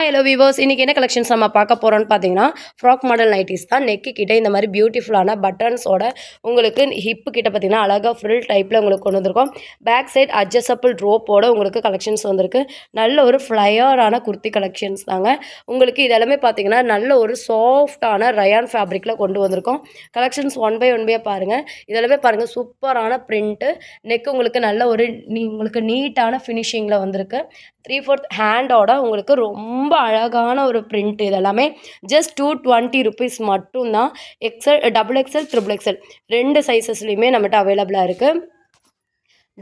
Hello விவோஸ், இன்றைக்கி என்ன collections நம்ம பார்க்க போகிறோம்னு பார்த்தீங்கன்னா, ஃப்ராக் மாடல் நைட்டிஸ் தான். நெக்கு கிட்ட இந்த மாதிரி பியூட்டிஃபுல்லான பட்டன்ஸோட உங்களுக்கு ஹிப்பு கிட்ட பார்த்தீங்கன்னா அழகாக ஃப்ரில் டைப்பில் உங்களுக்கு கொண்டு வந்திருக்கோம். பேக் சைட் அட்ஜஸ்டபிள் ரோப்போட உங்களுக்கு கலெக்ஷன்ஸ் வந்திருக்கு. நல்ல ஒரு ஃப்ளையரான குர்த்தி கலெக்ஷன்ஸ் தாங்க. உங்களுக்கு இதெல்லாமே பார்த்தீங்கன்னா நல்ல ஒரு சாஃப்டான ரயான் ஃபேப்ரிக்கில் கொண்டு வந்திருக்கோம். கலெக்ஷன்ஸ் ஒன் பை பாருங்கள். இதெல்லாமே பாருங்கள், சூப்பரான பிரிண்ட்டு. நெக் உங்களுக்கு நல்ல ஒரு உங்களுக்கு நீட்டான ஃபினிஷிங்கில் வந்திருக்கு. 3/4 ஹேண்டோட உங்களுக்கு ரொம்ப அழகான ஒரு பிரிண்ட். இதெல்லாமே ஜஸ்ட் 220 ருபீஸ் மட்டும்தான். XL, double XL, triple XL 2 சைஸஸ்லையுமே நம்மகிட்ட அவைலபிளாக இருக்குது.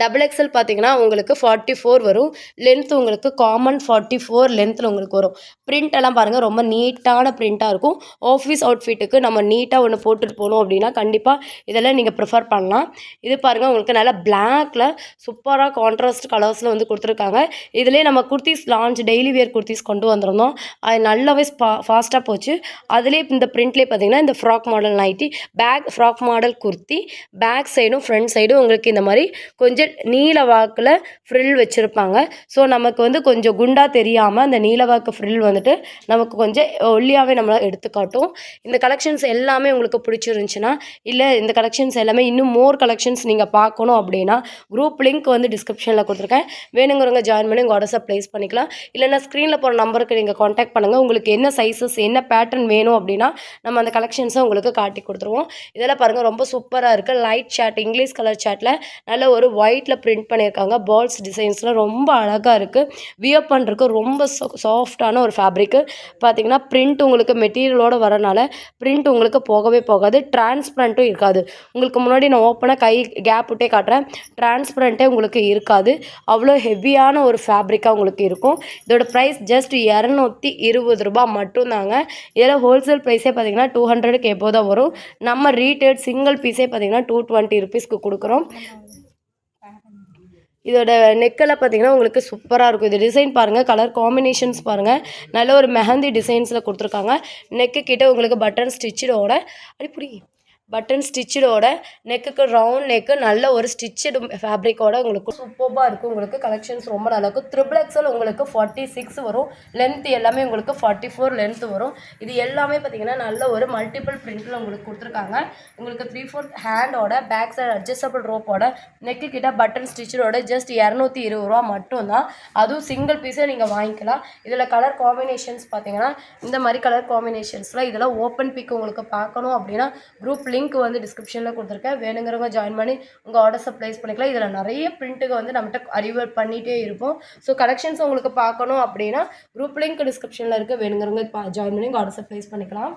டபுள் எக்ஸல் பார்த்தீங்கன்னா உங்களுக்கு 44 வரும். லென்த் உங்களுக்கு காமன் 44 லென்த்தில் உங்களுக்கு வரும். பிரிண்ட் எல்லாம் பாருங்கள், ரொம்ப நீட்டான பிரிண்ட்டாக இருக்கும். ஆஃபீஸ் அவுட்ஃபிட்டுக்கு நம்ம நீட்டாக ஒன்று போட்டுட்டு போகணும் அப்படின்னா கண்டிப்பாக இதெல்லாம் நீங்கள் ப்ரிஃபர் பண்ணலாம். இது பாருங்கள், உங்களுக்கு நல்லா பிளாக்ல சூப்பராக கான்ட்ராஸ்ட் கலர்ஸில் வந்து கொடுத்துருக்காங்க. இதிலே நம்ம குர்த்திஸ் லான்ச் டெய்லி வேர் குர்த்திஸ் கொண்டு வந்திருந்தோம். அது நல்லாவே ஃபாஸ்ட்டாக போச்சு. அதிலே இந்த பிரிண்ட்லேயே பார்த்தீங்கன்னா இந்த frock model nightie, back frock model kurti, back சைடும் ஃப்ரண்ட் சைடும் உங்களுக்கு இந்த மாதிரி கொஞ்சம் நீல வாக்கில் ஃப்ரில் வச்சுருப்பாங்க. ஸோ நமக்கு வந்து கொஞ்சம் குண்டாக தெரியாமல் அந்த நீலவாக்கு ஃப்ரில் வந்துட்டு நமக்கு கொஞ்சம் ஒல்லியாகவே நம்மளால் எடுத்துக்காட்டும். இந்த கலெக்ஷன்ஸ் எல்லாமே உங்களுக்கு பிடிச்சிருந்துச்சுன்னா, இல்லை இந்த கலெக்ஷன்ஸ் எல்லாமே இன்னும் மோர் கலெக்ஷன்ஸ் நீங்கள் பார்க்கணும் அப்படின்னா குரூப் லிங்க் வந்து டிஸ்கிரிப்ஷனில் கொடுத்துருக்கேன். வேணுங்கிறவங்க ஜாயின் பண்ணி உங்கள் ஆர்டர்ஸை ப்ளேஸ் பண்ணிக்கலாம். இல்லைன்னா ஸ்க்ரீனில் போகிற நம்பருக்கு நீங்கள் காண்டாக்ட் பண்ணுங்கள். உங்களுக்கு என்ன சைஸஸ் என்ன பேட்டர்ன் வேணும் அப்படின்னா நம்ம அந்த கலெக்ஷன்ஸை உங்களுக்கு காட்டி கொடுத்துருவோம். இதெல்லாம் பாருங்கள், ரொம்ப சூப்பராக இருக்குது. லைட் சாட், இங்கிலீஷ் கலர் சாட்டில் நல்ல ஒரு ஒயிட்டில் பிரிண்ட் பண்ணியிருக்காங்க. பால்ஸ் டிசைன்ஸில் ரொம்ப அழகாக இருக்குது. வியர் பண்ணுறதுக்கு ரொம்ப சாஃப்டான ஒரு ஃபேப்ரிக்கு. பார்த்தீங்கன்னா பிரிண்ட் உங்களுக்கு மெட்டீரியலோடு வரனால பிரிண்ட் உங்களுக்கு போகவே போகாது. டிரான்ஸ்பரண்ட்டும் இருக்காது. உங்களுக்கு முன்னாடி நான் ஓப்பனாக கை கேப் விட்டே காட்டுறேன். டிரான்ஸ்பரண்ட்டே உங்களுக்கு இருக்காது. அவ்வளோ ஹெவியான ஒரு ஃபேப்ரிக்காக உங்களுக்கு இருக்கும். இதோட ப்ரைஸ் ஜஸ்ட் 220 ரூபா மட்டும்தாங்க. இதில் ஹோல்சேல் ப்ரைஸே பார்த்தீங்கன்னா 200க்கு எபோவ் தான் வரும். நம்ம ரீட்டெயில் சிங்கிள் பீஸே பார்த்தீங்கன்னா 220 ருபீஸ்க்கு கொடுக்குறோம். இதோட நெக்கெல்லாம் பார்த்தீங்கன்னா உங்களுக்கு சூப்பராக இருக்கும். இது டிசைன் பாருங்கள், கலர் காம்பினேஷன்ஸ் பாருங்கள், நல்ல ஒரு மெஹந்தி டிசைன்ஸில் கொடுத்துருக்காங்க. நெக்கு கிட்ட உங்களுக்கு பட்டன் ஸ்டிச்சோட பட்டன் ஸ்டிச்சோட நெக்குக்கு ரவுண்ட் நெக்கு நல்ல ஒரு ஸ்டிச்சடு ஃபேப்ரிக்கோட உங்களுக்கு சூப்பராக இருக்கும். உங்களுக்கு கலெக்ஷன்ஸ் ரொம்ப நல்லாயிருக்கும். ட்ரிபிள் எக்ஸல் உங்களுக்கு 46 வரும். லென்த் எல்லாமே உங்களுக்கு 44 லென்த் வரும். இது எல்லாமே பார்த்தீங்கன்னா நல்ல ஒரு மல்டிபிள் பிரிண்டில் உங்களுக்கு கொடுத்துருக்காங்க. உங்களுக்கு 3/4 ஹேண்டோட பேக் சைடு அட்ஜஸ்டபிள் ரோப்போட நெக்கு கிட்ட பட்டன் ஸ்டிச்சரோட ஜஸ்ட் 220 ரூபா மட்டும்தான். அதுவும் சிங்கிள் பீஸை நீங்கள் வாங்கிக்கலாம். இதில் கலர் காம்பினேஷன்ஸ் பார்த்தீங்கன்னா இந்த மாதிரி கலர் காம்பினேஷன்ஸில் இதில் ஓப்பன் பிக் உங்களுக்கு பார்க்கணும் அப்படின்னா குரூப் லிங்க் வந்து டிஸ்கிரிப்ஷனில் கொடுத்துருக்கேன். வேணுங்கிறவங்க ஜாயின் பண்ணி உங்கள் ஆர்டர்ஸை ப்ளேஸ் பண்ணிக்கலாம். இதில் நிறைய பிரிண்ட்டுக்கு வந்து நம்மகிட்ட அறிவர் பண்ணிகிட்டே இருப்போம். ஸோ கலெக்ஷன்ஸ் உங்களுக்கு பார்க்கணும் அப்படின்னா குரூப் லிங்க் டிஸ்கிரிப்ஷனில் இருக்க, வேணுங்கிறவங்க ஜாயின் பண்ணி உங்கள் ஆர்டர்ஸை ப்ளேஸ் பண்ணிக்கலாம்.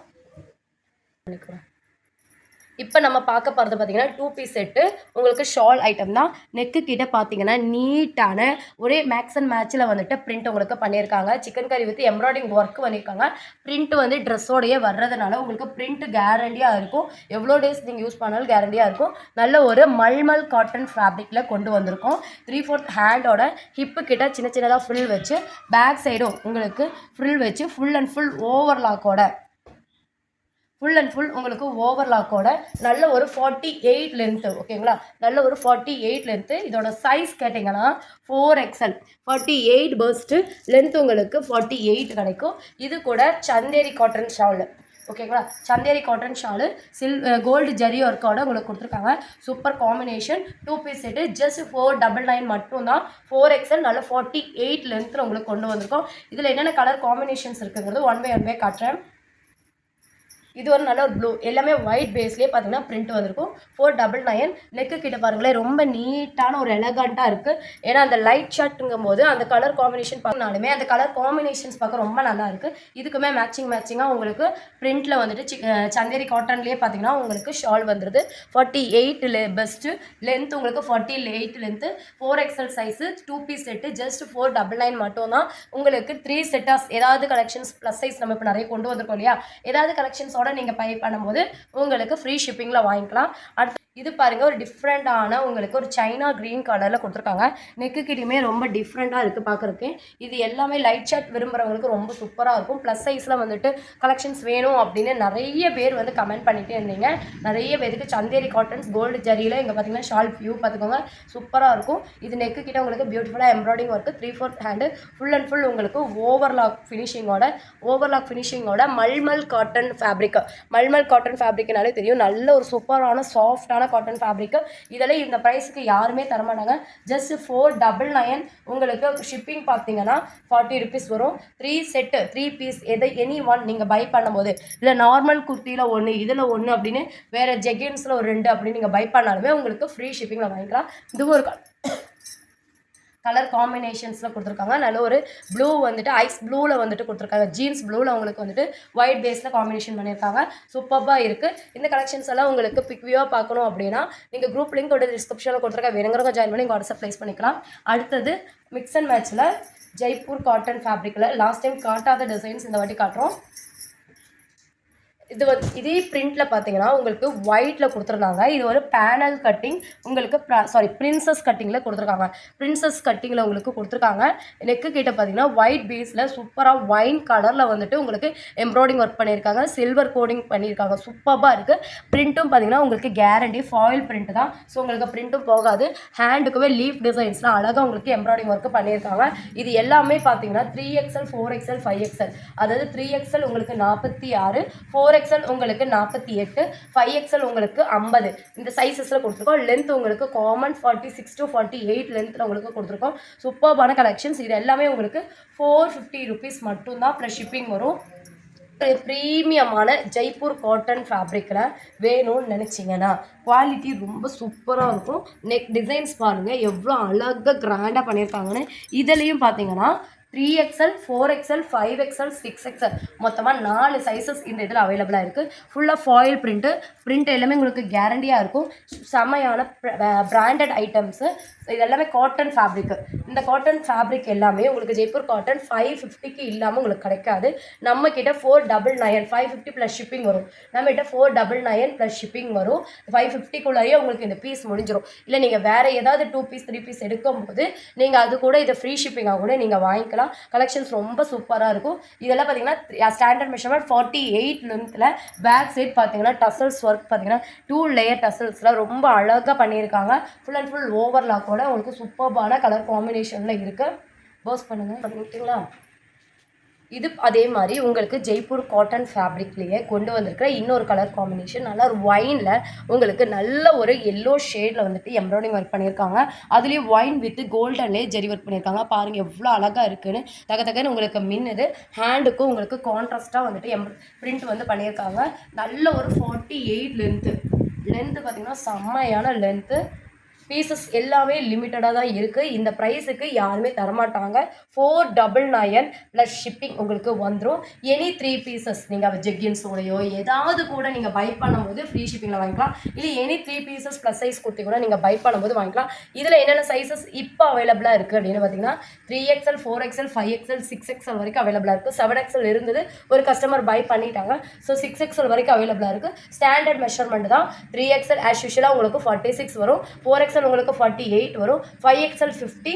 இப்போ நம்ம பார்க்க போகிறது பார்த்தீங்கன்னா 2 பீஸ் செட்டு. உங்களுக்கு ஷால் ஐட்டம் தான். நெக்கு கிட்ட பார்த்தீங்கன்னா நீட்டான ஒரே மேக்ஸ் அண்ட் மேட்சில் வந்துட்டு பிரிண்ட் உங்களுக்கு பண்ணியிருக்காங்க. சிக்கன் கறி வித் எம்ப்ராய்டிங் ஒர்க் பண்ணியிருக்காங்க. பிரிண்ட் வந்து ட்ரெஸ்ஸோடையே வர்றதுனால உங்களுக்கு பிரிண்ட் கேரண்டியாக இருக்கும். எவ்வளோ டேஸ் நீங்கள் யூஸ் பண்ணாலும் கேரண்டியாக இருக்கும். நல்ல ஒரு மல்மல் காட்டன் ஃபேப்ரிக்கில் கொண்டு வந்திருக்கோம். 3/4 ஹேண்டோட ஹிப்பு கிட்ட சின்ன சின்னதாக ஃப்ரில் வச்சு, பேக் சைடும் உங்களுக்கு ஃப்ரில் வச்சு ஃபுல் அண்ட் ஃபுல் உங்களுக்கு ஓவர்லாக்கோட நல்ல ஒரு 48 லென்த்து. ஓகேங்களா, நல்ல ஒரு 48 லென்த்து. இதோட சைஸ் கேட்டிங்கன்னா 4XL 48 பர்ஸ்ட்டு லென்த் உங்களுக்கு 48 கிடைக்கும். இது கூட சந்தேரி காட்டன் ஷாலு. ஓகேங்களா, Chanderi cotton shawl gold zari ஒர்க்கோட உங்களுக்கு கொடுத்துருக்காங்க. Super combination. 2 piece set just 499 மட்டும்தான். 4XL நல்ல 48 லென்த்தில் உங்களுக்கு கொண்டு வந்திருக்கோம். இதில் என்னென்ன கலர் காம்பினேஷன்ஸ் இருக்குங்கிறது ஒன் பை காட்டுறேன். இது ஒரு நல்ல ஒரு ப்ளூ, எல்லாமே ஒயிட் பேஸ்லேயே பார்த்தீங்கன்னா பிரிண்ட் வந்திருக்கும். 499. நெக்கு கிட்ட பாருங்களேன், ரொம்ப நீட்டான ஒரு எலகண்ட்டாக இருக்குது. ஏன்னா அந்த லைட் ஷர்ட்டுங்கும் போது அந்த கலர் காம்பினேஷன் பார்த்தாலுமே அந்த கலர் காம்பினேஷன்ஸ் பார்க்க ரொம்ப நல்லா இருக்குது. இதுக்குமே மேட்சிங்காக உங்களுக்கு பிரிண்ட்டில் வந்துட்டு சந்தேரி காட்டன்லேயே பார்த்தீங்கன்னா உங்களுக்கு ஷால் வந்துடுது. 48 பெஸ்ட்டு லென்த் உங்களுக்கு 48 length. 4XL size 2 piece set just 499 மட்டும்தான். உங்களுக்கு 3 செட்டாஸ் ஏதாவது கலெக்ஷன்ஸ் ப்ளஸ் சைஸ் நம்ம இப்போ நிறைய கொண்டு வந்திருக்கோம் இல்லையா, ஏதாவது கலெக்ஷன்ஸ் நீங்கள் பை பண்ணும்போது உங்களுக்கு ஃப்ரீ ஷிப்பிங்கில் வாங்கிக்கலாம். அடுத்து இது பாருங்கள் ஒரு டிஃப்ரெண்ட்டான உங்களுக்கு ஒரு சைனா க்ரீன் கலரில் கொடுத்துருக்காங்க. நெக்கு கிட்டயுமே ரொம்ப டிஃப்ரெண்ட்டாக இருக்குது பார்க்குறதுக்கு. இது எல்லாமே லைட் ஷர்ட் விரும்புகிறவங்களுக்கு ரொம்ப சூப்பராக இருக்கும். ப்ளஸ் சைஸில் வந்துட்டு கலெக்ஷன்ஸ் வேணும் அப்படின்னு நிறைய பேர் வந்து கமெண்ட் பண்ணிகிட்டே இருந்தீங்க. நிறைய பேருக்கு சந்தேரி காட்டன்ஸ் கோல்டு ஜரியில் இங்கே பார்த்தீங்கன்னா ஷால் வியூ பார்த்துக்கோங்க சூப்பராக இருக்கும். இது நெக்கு கிட்ட உங்களுக்கு பியூட்டிஃபுல்லாக embroidery work 3/4 hand full and full உங்களுக்கு ஓவர்லாக் ஃபினிஷிங்கோட mulmul cotton fabric. Mulmul cotton ஃபேப்ரிக்னாலே தெரியும் நல்ல ஒரு சூப்பரான சாஃப்டான காட்டன் ஃபேப்ரிக்கு. இதெல்லாம் இந்த ப்ரைஸுக்கு யாருமே தரமாட்டாங்க. ஜஸ்ட் 499 உங்களுக்கு ஷிப்பிங் பார்த்தீங்கன்னா 40 ருபீஸ் வரும். 3 செட்டு 3 பீஸ் எனி ஒன் நீங்கள் பை பண்ணும்போது இல்லை நார்மல் குர்த்தியில் 1 இதில் 1 அப்படின்னு வேறு ஜெகின்ஸில் ஒரு 2 அப்படின்னு நீங்கள் பை பண்ணாலுமே உங்களுக்கு ஃப்ரீ ஷிப்பிங்கில் வாங்கிக்கலாம். இதுவும் ஒரு கலர் காம்பினேஷன்ஸில் கொடுத்துருக்காங்க. நல்ல ஒரு ப்ளூ வந்துட்டு ஐஸ் ப்ளூவில் வந்துட்டு கொடுத்துருக்காங்க. ஜீன்ஸ் ப்ளூவில் உங்களுக்கு வந்துட்டு ஒயிட் பேஸில் காம்பினேஷன் பண்ணியிருக்காங்க. சூப்பராக இருக்குது. இந்த கலெக்ஷன்ஸ் எல்லாம் உங்களுக்கு பிக் வியூவாக பார்க்கணும் அப்படின்னா நீங்கள் குரூப் லிங்கோட டிஸ்கிரிப்ஷனில் கொடுத்துருக்க வேணுங்கிறவங்க ஜாயின் பண்ணி வாட்ஸ்அப் ப்ளேஸ் பண்ணிக்கலாம். அடுத்தது மிக்ஸ் அண்ட் மேட்ச்சில் ஜெய்ப்பூர் காட்டன் ஃபேப்ரிக்கில் லாஸ்ட் டைம் காட்டாத டிசைன்ஸ் இந்த வாட்டி காட்டுறோம். இதே பிரிண்டில் பார்த்தீங்கன்னா உங்களுக்கு ஒயிட்டில் கொடுத்துருந்தாங்க. இது ஒரு பேனல் கட்டிங் உங்களுக்கு பிரின்சஸ் கட்டிங்கில் கொடுத்துருக்காங்க. பிரின்சஸ் கட்டிங்கில் உங்களுக்கு கொடுத்துருக்காங்க. நெக்கு கிட்ட பார்த்தீங்கன்னா ஒயிட் பேஸில் சூப்பராக ஒயின் கலரில் வந்துட்டு உங்களுக்கு எம்ப்ராய்டிங் ஒர்க் பண்ணியிருக்காங்க. சில்வர் கோடிங் பண்ணியிருக்காங்க. சூப்பராக இருக்குது. பிரிண்ட்டும் பார்த்தீங்கன்னா உங்களுக்கு கேரண்டி ஃபாயில் பிரிண்ட் தான். ஸோ உங்களுக்கு பிரிண்ட்டும் போகாது. ஹேண்டுக்குமே லீஃப் டிசைன்ஸ்லாம் அழகாக உங்களுக்கு எம்ப்ராய்டிங் ஒர்க்கு பண்ணியிருக்காங்க. இது எல்லாமே பார்த்தீங்கன்னா 3XL 4XL 5XL அதாவது 3XL உங்களுக்கு 46, 4XL உங்களுக்கு 48, 5XL உங்களுக்கு 50 இந்த சைஸஸில் கொடுத்துருக்கோம். லென்த் உங்களுக்கு காமன் 46 to 48 லென்த்தில் உங்களுக்கு கொடுத்துருக்கோம். சூப்பர்பான கலெக்ஷன்ஸ். இது எல்லாமே உங்களுக்கு 450 ருபீஸ் மட்டும்தான் ப்ளஸ் ஷிப்பிங் வரும். ப்ரீமியமான ஜெய்ப்பூர் காட்டன் ஃபேப்ரிக்கில் வேணும்னு நினச்சிங்கன்னா குவாலிட்டி ரொம்ப சூப்பராக இருக்கும். நெக் டிசைன்ஸ் பாருங்கள் எவ்வளோ அழகாக கிராண்டாக பண்ணியிருக்காங்கன்னு. இதுலேயும் பார்த்தீங்கன்னா 3XL 4XL 5XL 6XL மொத்தமாக 4 சைஸஸ் இந்த இதில் அவைலபிளாக இருக்குது. ஃபுல்லாக ஃபாயில் பிரிண்ட் எல்லாமே உங்களுக்கு கேரண்டியாக இருக்கும். செம்மையான பிராண்டட் ஐட்டம்ஸு. இது எல்லாமே காட்டன் ஃபேப்ரிக்கு. இந்த காட்டன் ஃபேப்ரிக் எல்லாமே உங்களுக்கு ஜெய்ப்பூர் காட்டன் 550க்கு இல்லாமல் உங்களுக்கு கிடைக்காது. நம்மக்கிட்ட 499 550 ப்ளஸ் ஷிப்பிங் வரும். நம்மகிட்ட 499 ப்ளஸ் ஷிப்பிங் வரும். 550க்குள்ளேயே உங்களுக்கு இந்த பீஸ் முடிஞ்சிடும். இல்லை நீங்கள் வேறு ஏதாவது 2 பீஸ் 3 பீஸ் எடுக்கும்போது நீங்கள் அது கூட இதை ஃப்ரீ ஷிப்பிங்காக கூட நீங்கள் வாங்கிக்கலாம். கலெக்ஷன்ஸ் ரொம்ப சூப்பராக இருக்கும். இதெல்லாம் பார்த்தீங்கன்னா ஸ்டாண்டர்ட் மெஷர்மெண்ட் 48 லென்த்தில். பேக் சைட் பார்த்தீங்கன்னா டசல்ஸ் ஒர்க் பார்த்தீங்கன்னா 2 லேயர் டசல்ஸில் ரொம்ப அழகாக பண்ணியிருக்காங்க. ஃபுல் அண்ட் ஃபுல் ஓவர்லாக்கோட உங்களுக்கு சூப்பர்பான கலர் காம்பினேஷனில் இருக்குது. போஸ் பண்ணிட்டீங்களா? இது அதே மாதிரி உங்களுக்கு ஜெய்ப்பூர் காட்டன் ஃபேப்ரிக்லேயே கொண்டு வந்திருக்கிற இன்னொரு கலர் காம்பினேஷன் நல்ல ஒரு ஒயினில் உங்களுக்கு நல்ல ஒரு எல்லோ ஷேடில் வந்துட்டு எம்ப்ராய்டிங் ஒர்க் பண்ணியிருக்காங்க. அதுலேயும் ஒயின் வித் கோல்டன்லேயே ஜெரி ஒர்க் பண்ணியிருக்காங்க. பாருங்கள் எவ்வளோ அழகாக இருக்குன்னு. தகன்னு உங்களுக்கு மின்னுது. ஹேண்டுக்கும் உங்களுக்கு கான்ட்ராஸ்ட்டாக வந்துட்டு பிரிண்ட் வந்து பண்ணியிருக்காங்க. நல்ல ஒரு 48 லென்த்து பார்த்திங்கன்னா செம்மையான லென்த்து. பீசஸ் எல்லாமே லிமிட்டடாக தான் இருக்குது. இந்த ப்ரைஸுக்கு யாருமே தரமாட்டாங்க. 499 ப்ளஸ் ஷிப்பிங் உங்களுக்கு வந்துடும். எனி 3 பீசஸ் நீங்கள் ஜெக்கின்ஸோடையோ ஏதாவது கூட நீங்கள் பை பண்ணும்போது ஃப்ரீ ஷிப்பிங்கில் வாங்கிக்கலாம். இல்லை any 3 pieces plus size kurti கூட நீங்கள் பை பண்ணும்போது வாங்கிக்கலாம். இதில் என்னென்ன சைஸஸ் இப்போ அவைலபிளாக இருக்குது அப்படின்னு பார்த்தீங்கன்னா 3XL 4XL 5XL 6XL வரைக்கும் அவைலபிளாக இருக்குது. 7XL இருந்தது ஒரு கஸ்டமர் பை பண்ணிட்டாங்க. ஸோ 6XL வரைக்கும் அவைலபிளாக இருக்குது. ஸ்டாண்டர்ட் மெஷர்மெண்ட் தான். 3XL ஆஸ் யூஷுவலாக உங்களுக்கு 46 வரும். 4XL உங்களுக்கு 48 வரும். 5XL 50,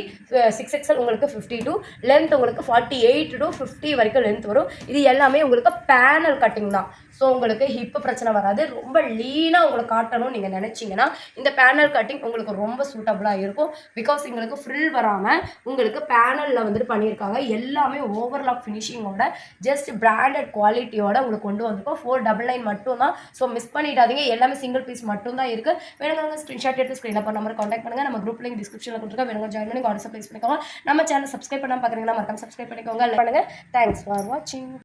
6XL உங்களுக்கு 52, லென்த் உங்களுக்கு 48 to 50 வரைக்கும் லென்த் வரும். இது எல்லாமே உங்களுக்கு பேனல் கட்டிங் தான். ஸோ உங்களுக்கு ஹிப்பு பிரச்சனை வராது. ரொம்ப லீனாக உங்களுக்கு காட்டணும்னு நீங்கள் நினச்சிங்கன்னா இந்த பேனல் கட்டிங் உங்களுக்கு ரொம்ப சூட்டபுளாக இருக்கும். பிகாஸ் உங்களுக்கு ஃப்ரில் வராமல் உங்களுக்கு பேனலில் வந்துட்டு பண்ணியிருக்காங்க. எல்லாமே ஓவர்லாக் ஃபினிஷிங்கோட ஜஸ்ட் பிராண்டட் குவாலிட்டியோட உங்களுக்கு கொண்டு வந்திருக்கோம். 499 மட்டும்தான். ஸோ மிஸ் பண்ணிடாதீங்க. எல்லாமே சிங்கிள் பீஸ் மட்டும்தான் இருக்குது. வேணுங்க ஸ்க்ரீன்ஷாட் எடுத்து ஸ்க்ரீனில் பண்ண நம்பர் கான்டாக்ட் பண்ணுங்கள். நம்ம குரூப் லிங்க் டிஸ்கிரிப்ஷனில் கொடுத்துருக்கோம். வேணுங்க ஜாயின் பண்ணி வாட்ஸ்அப் ப்ளேஸ் பண்ணிக்கோங்க. நம்ம சேனல் சப்ஸ்கிரைப் பண்ணாமல் பார்க்குறீங்கன்னா மறக்காம சப்ஸ்கிரைப் பண்ணிக்கோங்க. பண்ணுங்கள். தேங்க்ஸ் ஃபார் வாட்சிங்.